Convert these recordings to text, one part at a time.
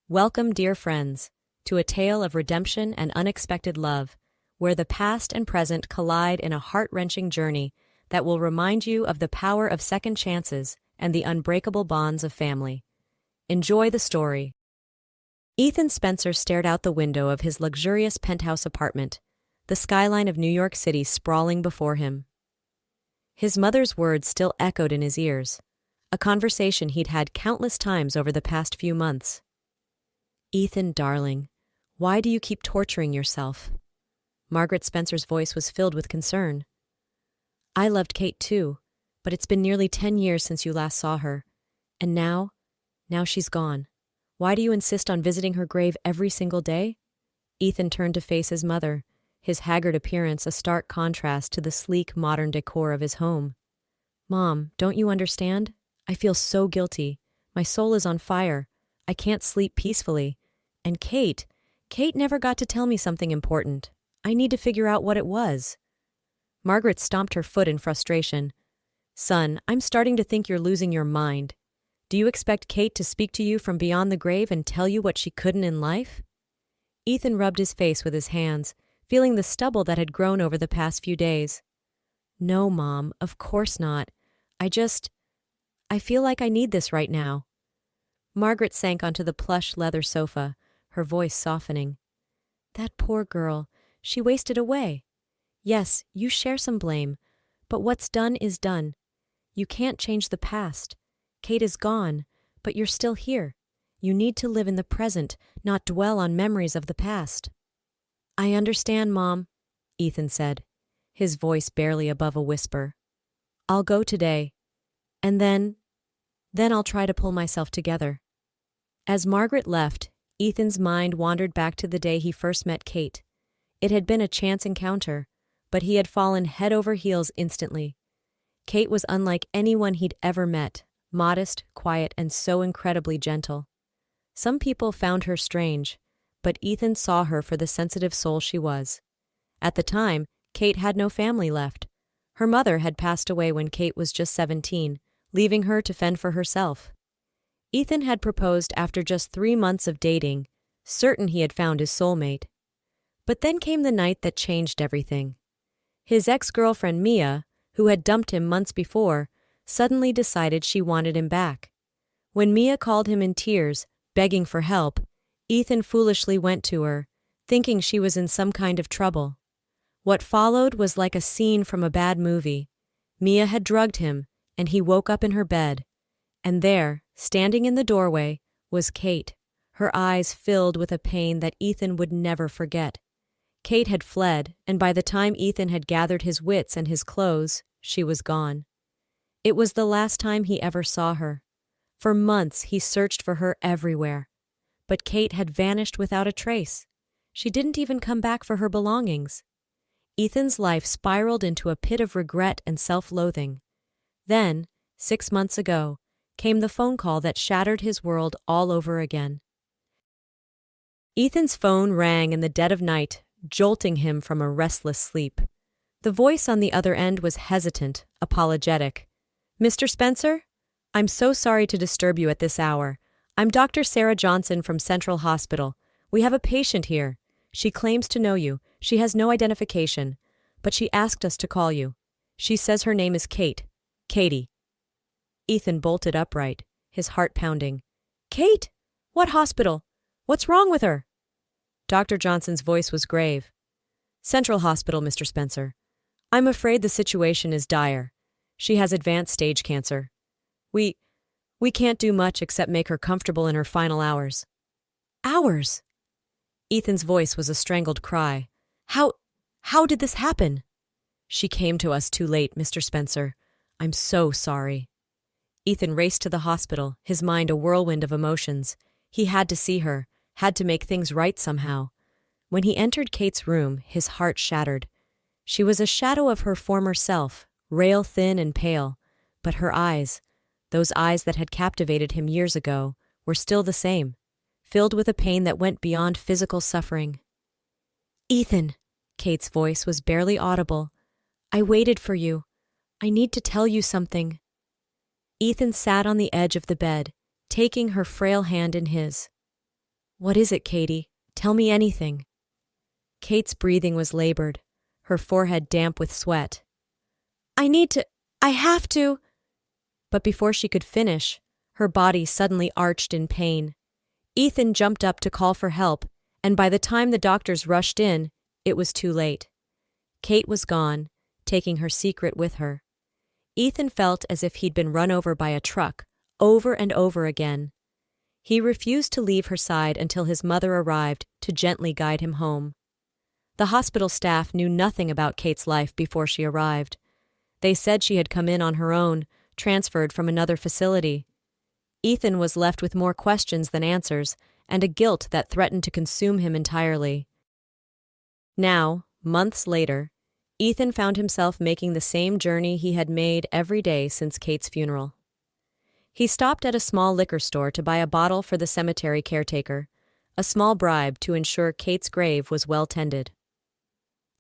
Welcome, dear friends, to a tale of redemption and unexpected love, where the past and present collide in a heart-wrenching journey that will remind you of the power of second chances and the unbreakable bonds of family. Enjoy the story. Ethan Spencer stared out the window of his luxurious penthouse apartment, the skyline of New York City sprawling before him. His mother's words still echoed in his ears, a conversation he'd had countless times over the past few months. "Ethan, darling, why do you keep torturing yourself?" Margaret Spencer's voice was filled with concern. "I loved Kate too, but it's been nearly 10 years since you last saw her. And now she's gone. Why do you insist on visiting her grave every single day?" Ethan turned to face his mother, his haggard appearance a stark contrast to the sleek, modern decor of his home. "Mom, don't you understand? I feel so guilty. My soul is on fire. I can't sleep peacefully. And Kate never got to tell me something important. I need to figure out what it was." Margaret stomped her foot in frustration. "Son, I'm starting to think you're losing your mind. Do you expect Kate to speak to you from beyond the grave and tell you what she couldn't in life?" Ethan rubbed his face with his hands, feeling the stubble that had grown over the past few days. "No, Mom, of course not. I feel like I need this right now." Margaret sank onto the plush leather sofa, her voice softening. "That poor girl, she wasted away. Yes, you share some blame, but what's done is done. You can't change the past. Kate is gone, but you're still here. You need to live in the present, not dwell on memories of the past." "I understand, Mom," Ethan said, his voice barely above a whisper. "I'll go today, and then I'll try to pull myself together." As Margaret left, Ethan's mind wandered back to the day he first met Kate. It had been a chance encounter, but he had fallen head over heels instantly. Kate was unlike anyone he'd ever met, modest, quiet, and so incredibly gentle. Some people found her strange, but Ethan saw her for the sensitive soul she was. At the time, Kate had no family left. Her mother had passed away when Kate was just 17, leaving her to fend for herself. Ethan had proposed after just 3 months of dating, certain he had found his soulmate. But then came the night that changed everything. His ex-girlfriend Mia, who had dumped him months before, suddenly decided she wanted him back. When Mia called him in tears, begging for help, Ethan foolishly went to her, thinking she was in some kind of trouble. What followed was like a scene from a bad movie. Mia had drugged him, and he woke up in her bed. And there, standing in the doorway, was Kate, her eyes filled with a pain that Ethan would never forget. Kate had fled, and by the time Ethan had gathered his wits and his clothes, she was gone. It was the last time he ever saw her. For months he searched for her everywhere. But Kate had vanished without a trace. She didn't even come back for her belongings. Ethan's life spiraled into a pit of regret and self-loathing. Then, 6 months ago, came the phone call that shattered his world all over again. Ethan's phone rang in the dead of night, jolting him from a restless sleep. The voice on the other end was hesitant, apologetic. "Mr. Spencer? I'm so sorry to disturb you at this hour. I'm Dr. Sarah Johnson from Central Hospital. We have a patient here. She claims to know you. She has no identification, but she asked us to call you. She says her name is Katie." Ethan bolted upright, his heart pounding. "Kate? What hospital? What's wrong with her?" Dr. Johnson's voice was grave. "Central Hospital, Mr. Spencer. I'm afraid the situation is dire. She has advanced stage cancer. We can't do much except make her comfortable in her final hours." "Hours?" Ethan's voice was a strangled cry. How did this happen?" "She came to us too late, Mr. Spencer. I'm so sorry." Ethan raced to the hospital, his mind a whirlwind of emotions. He had to see her, had to make things right somehow. When he entered Kate's room, his heart shattered. She was a shadow of her former self, rail-thin and pale, but her eyes, those eyes that had captivated him years ago, were still the same, filled with a pain that went beyond physical suffering. "Ethan," Kate's voice was barely audible. "I waited for you. I need to tell you something." Ethan sat on the edge of the bed, taking her frail hand in his. What is it, Katie? Tell me anything. Kate's breathing was labored, her forehead damp with sweat. I have to. But before she could finish, her body suddenly arched in pain. Ethan jumped up to call for help, and by the time the doctors rushed in, it was too late. Kate was gone, taking her secret with her. Ethan felt as if he'd been run over by a truck, over and over again. He refused to leave her side until his mother arrived to gently guide him home. The hospital staff knew nothing about Kate's life before she arrived. They said she had come in on her own, transferred from another facility. Ethan was left with more questions than answers, and a guilt that threatened to consume him entirely. Now, months later, Ethan found himself making the same journey he had made every day since Kate's funeral. He stopped at a small liquor store to buy a bottle for the cemetery caretaker, a small bribe to ensure Kate's grave was well tended.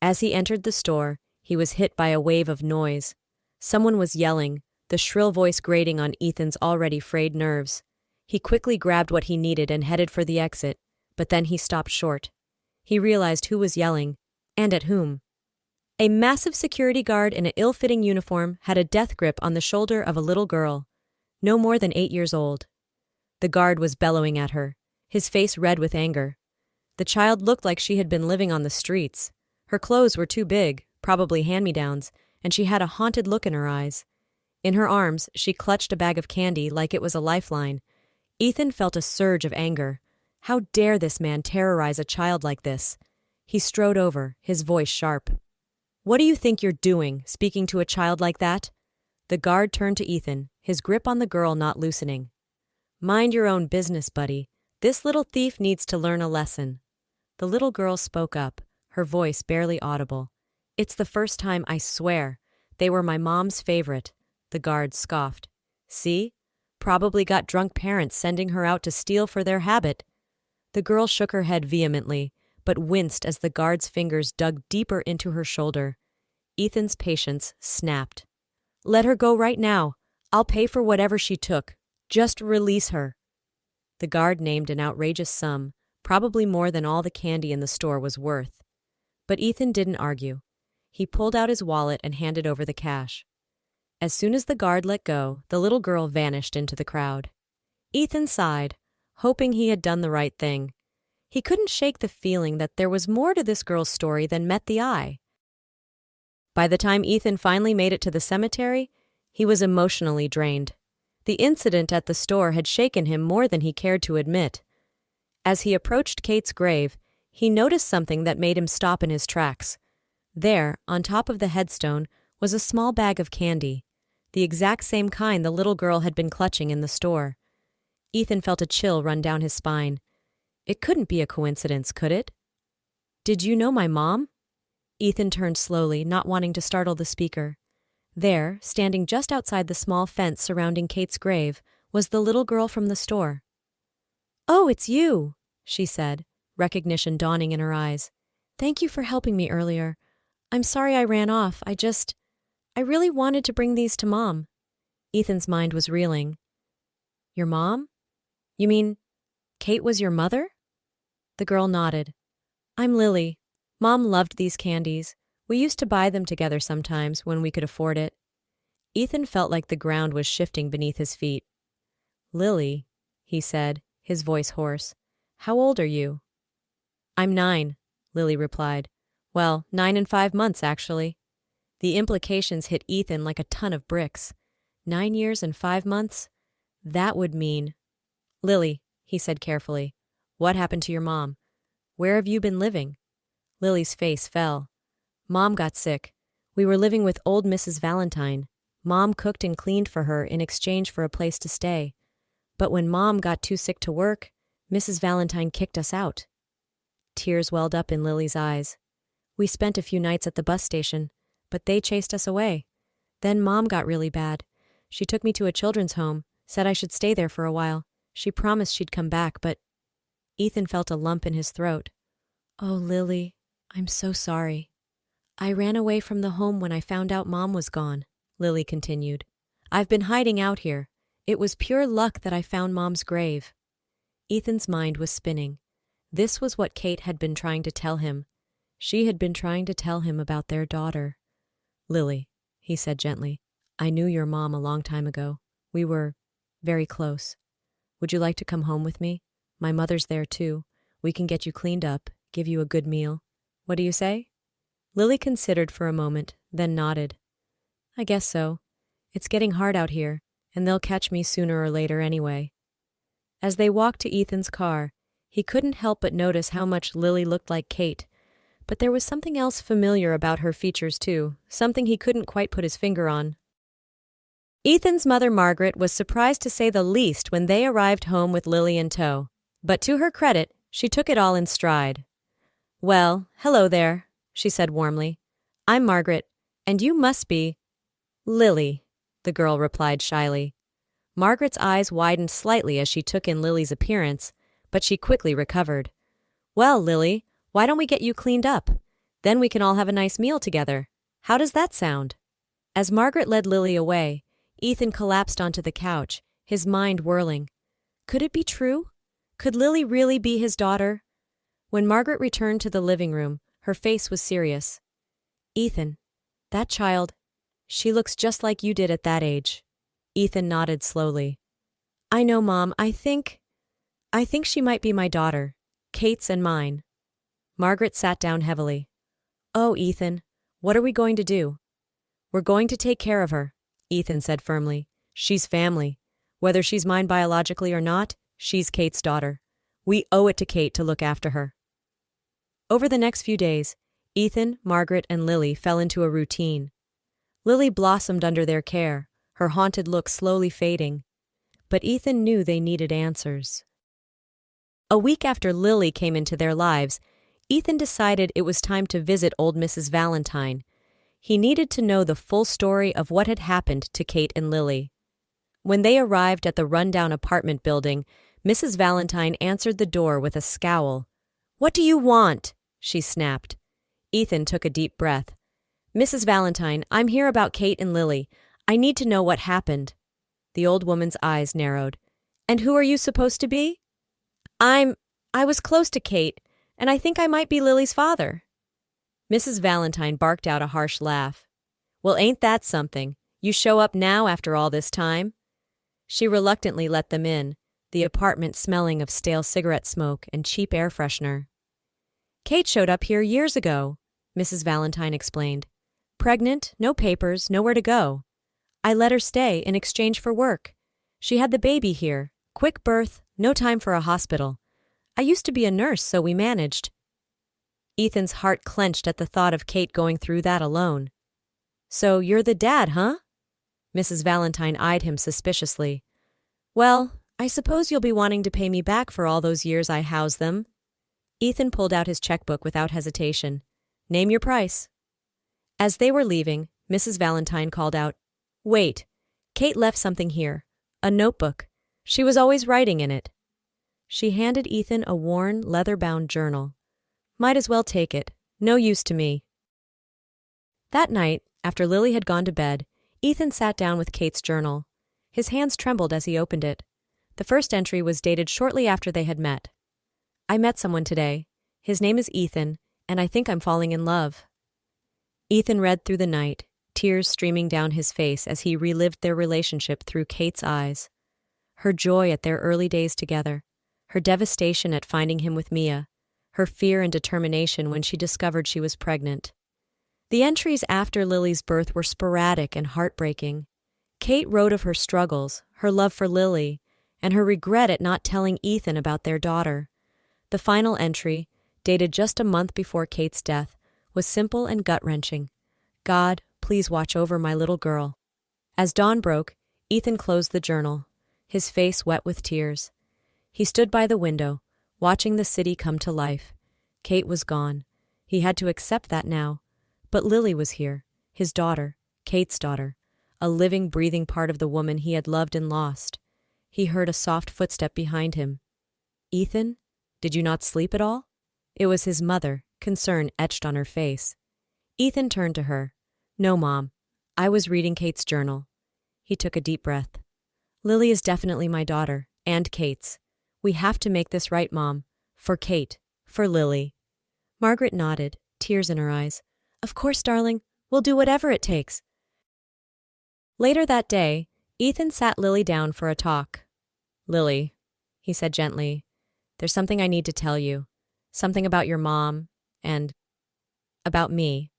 As he entered the store, he was hit by a wave of noise. Someone was yelling, the shrill voice grating on Ethan's already frayed nerves. He quickly grabbed what he needed and headed for the exit, but then he stopped short. He realized who was yelling, and at whom. A massive security guard in an ill-fitting uniform had a death grip on the shoulder of a little girl, no more than 8 years old. The guard was bellowing at her, his face red with anger. The child looked like she had been living on the streets. Her clothes were too big, probably hand-me-downs, and she had a haunted look in her eyes. In her arms, she clutched a bag of candy like it was a lifeline. Ethan felt a surge of anger. How dare this man terrorize a child like this? He strode over, his voice sharp. "What do you think you're doing, speaking to a child like that?" The guard turned to Ethan, his grip on the girl not loosening. "Mind your own business, buddy. This little thief needs to learn a lesson." The little girl spoke up, her voice barely audible. "It's the first time, I swear. They were my mom's favorite." The guard scoffed. "See? Probably got drunk parents sending her out to steal for their habit." The girl shook her head vehemently, but winced as the guard's fingers dug deeper into her shoulder. Ethan's patience snapped. "Let her go right now. I'll pay for whatever she took. Just release her." The guard named an outrageous sum, probably more than all the candy in the store was worth. But Ethan didn't argue. He pulled out his wallet and handed over the cash. As soon as the guard let go, the little girl vanished into the crowd. Ethan sighed, hoping he had done the right thing. He couldn't shake the feeling that there was more to this girl's story than met the eye. By the time Ethan finally made it to the cemetery, he was emotionally drained. The incident at the store had shaken him more than he cared to admit. As he approached Kate's grave, he noticed something that made him stop in his tracks. There, on top of the headstone, was a small bag of candy, the exact same kind the little girl had been clutching in the store. Ethan felt a chill run down his spine. It couldn't be a coincidence, could it? "Did you know my mom?" Ethan turned slowly, not wanting to startle the speaker. There, standing just outside the small fence surrounding Kate's grave, was the little girl from the store. "Oh, it's you," she said, recognition dawning in her eyes. "Thank you for helping me earlier. I'm sorry I ran off. I really wanted to bring these to Mom." Ethan's mind was reeling. "Your mom? You mean Kate was your mother?" The girl nodded. "I'm Lily. Mom loved these candies. We used to buy them together sometimes when we could afford it." Ethan felt like the ground was shifting beneath his feet. "Lily," he said, his voice hoarse. "How old are you?" "I'm 9, Lily replied. "Well, 9 and 5 months, actually." The implications hit Ethan like a ton of bricks. 9 years and 5 months? That would mean... "Lily," he said carefully, "what happened to your mom? Where have you been living?" Lily's face fell. "Mom got sick. We were living with old Mrs. Valentine. Mom cooked and cleaned for her in exchange for a place to stay. But when Mom got too sick to work, Mrs. Valentine kicked us out." Tears welled up in Lily's eyes. "We spent a few nights at the bus station, but they chased us away. Then Mom got really bad. She took me to a children's home, said I should stay there for a while. She promised she'd come back, but..." Ethan felt a lump in his throat. "Oh, Lily, I'm so sorry. I ran away from the home when I found out Mom was gone," Lily continued. "I've been hiding out here. It was pure luck that I found Mom's grave." Ethan's mind was spinning. This was what Kate had been trying to tell him. She had been trying to tell him about their daughter. "Lily," he said gently, "I knew your mom a long time ago. We were very close. Would you like to come home with me? My mother's there too. We can get you cleaned up, give you a good meal. What do you say?" Lily considered for a moment, then nodded. "I guess so. It's getting hard out here, and they'll catch me sooner or later anyway." As they walked to Ethan's car, he couldn't help but notice how much Lily looked like Kate. But there was something else familiar about her features too, something he couldn't quite put his finger on. Ethan's mother Margaret was surprised to say the least when they arrived home with Lily in tow. But to her credit, she took it all in stride. "Well, hello there," she said warmly. "I'm Margaret, and you must be—" "Lily," the girl replied shyly. Margaret's eyes widened slightly as she took in Lily's appearance, but she quickly recovered. "Well, Lily, why don't we get you cleaned up? Then we can all have a nice meal together. How does that sound?" As Margaret led Lily away, Ethan collapsed onto the couch, his mind whirling. Could it be true? Could Lily really be his daughter? When Margaret returned to the living room, her face was serious. "Ethan, that child, she looks just like you did at that age." Ethan nodded slowly. "I know, Mom. I think she might be my daughter. Kate's and mine." Margaret sat down heavily. "Oh, Ethan, what are we going to do?" "We're going to take care of her," Ethan said firmly. "She's family. Whether she's mine biologically or not, she's Kate's daughter. We owe it to Kate to look after her." Over the next few days, Ethan, Margaret, and Lily fell into a routine. Lily blossomed under their care, her haunted look slowly fading. But Ethan knew they needed answers. A week after Lily came into their lives, Ethan decided it was time to visit old Mrs. Valentine. He needed to know the full story of what had happened to Kate and Lily. When they arrived at the rundown apartment building, Mrs. Valentine answered the door with a scowl. "What do you want?" she snapped. Ethan took a deep breath. "Mrs. Valentine, I'm here about Kate and Lily. I need to know what happened." The old woman's eyes narrowed. "And who are you supposed to be?" I was close to Kate, and I think I might be Lily's father." Mrs. Valentine barked out a harsh laugh. "Well, ain't that something? You show up now after all this time?" She reluctantly let them in, the apartment smelling of stale cigarette smoke and cheap air freshener. "Kate showed up here years ago," Mrs. Valentine explained. "Pregnant, no papers, nowhere to go. I let her stay in exchange for work. She had the baby here, quick birth, no time for a hospital. I used to be a nurse, so we managed." Ethan's heart clenched at the thought of Kate going through that alone. "So you're the dad, huh?" Mrs. Valentine eyed him suspiciously. "Well, I suppose you'll be wanting to pay me back for all those years I housed them." Ethan pulled out his checkbook without hesitation. "Name your price." As they were leaving, Mrs. Valentine called out, "Wait, Kate left something here. A notebook. She was always writing in it." She handed Ethan a worn, leather-bound journal. "Might as well take it. No use to me." That night, after Lily had gone to bed, Ethan sat down with Kate's journal. His hands trembled as he opened it. The first entry was dated shortly after they had met. "I met someone today. His name is Ethan, and I think I'm falling in love." Ethan read through the night, tears streaming down his face as he relived their relationship through Kate's eyes. Her joy at their early days together, her devastation at finding him with Mia, her fear and determination when she discovered she was pregnant. The entries after Lily's birth were sporadic and heartbreaking. Kate wrote of her struggles, her love for Lily, and her regret at not telling Ethan about their daughter. The final entry, dated just a month before Kate's death, was simple and gut-wrenching. "God, please watch over my little girl." As dawn broke, Ethan closed the journal, his face wet with tears. He stood by the window, watching the city come to life. Kate was gone. He had to accept that now. But Lily was here, his daughter, Kate's daughter, a living, breathing part of the woman he had loved and lost. He heard a soft footstep behind him. "Ethan, did you not sleep at all?" It was his mother, concern etched on her face. Ethan turned to her. "No, Mom. I was reading Kate's journal." He took a deep breath. "Lily is definitely my daughter, and Kate's. We have to make this right, Mom. For Kate, For Lily. Margaret nodded, tears in her eyes. Of course, darling. We'll do whatever it takes. Later that day, Ethan sat Lily down for a talk. Lily, he said gently, there's something I need to tell you. Something about your mom and about me.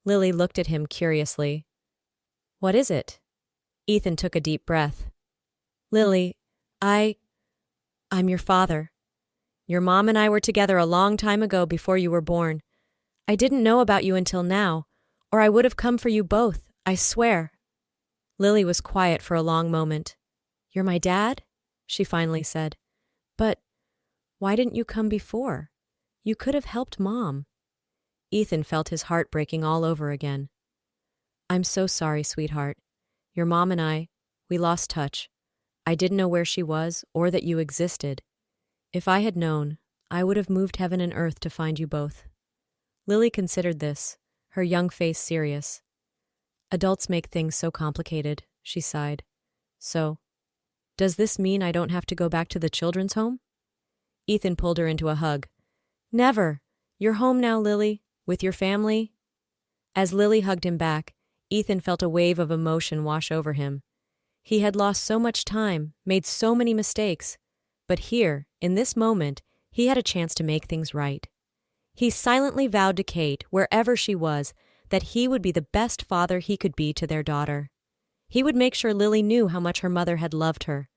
Lily looked at him curiously. What is it? Ethan took a deep breath. Lily, I'm your father. Your mom and I were together a long time ago before you were born. I didn't know about you until now, or I would have come for you both, I swear. Lily was quiet for a long moment. You're my dad? She finally said. But why didn't you come before? You could have helped Mom. Ethan felt his heart breaking all over again. I'm so sorry, sweetheart. Your mom and I, we lost touch. I didn't know where she was or that you existed. If I had known, I would have moved heaven and earth to find you both. Lily considered this, her young face serious. Adults make things so complicated, she sighed. So, does this mean I don't have to go back to the children's home? Ethan pulled her into a hug. Never. You're home now, Lily, with your family. As Lily hugged him back, Ethan felt a wave of emotion wash over him. He had lost so much time, made so many mistakes. But here, in this moment, he had a chance to make things right. He silently vowed to Kate, wherever she was, that he would be the best father he could be to their daughter. He would make sure Lily knew how much her mother had loved her,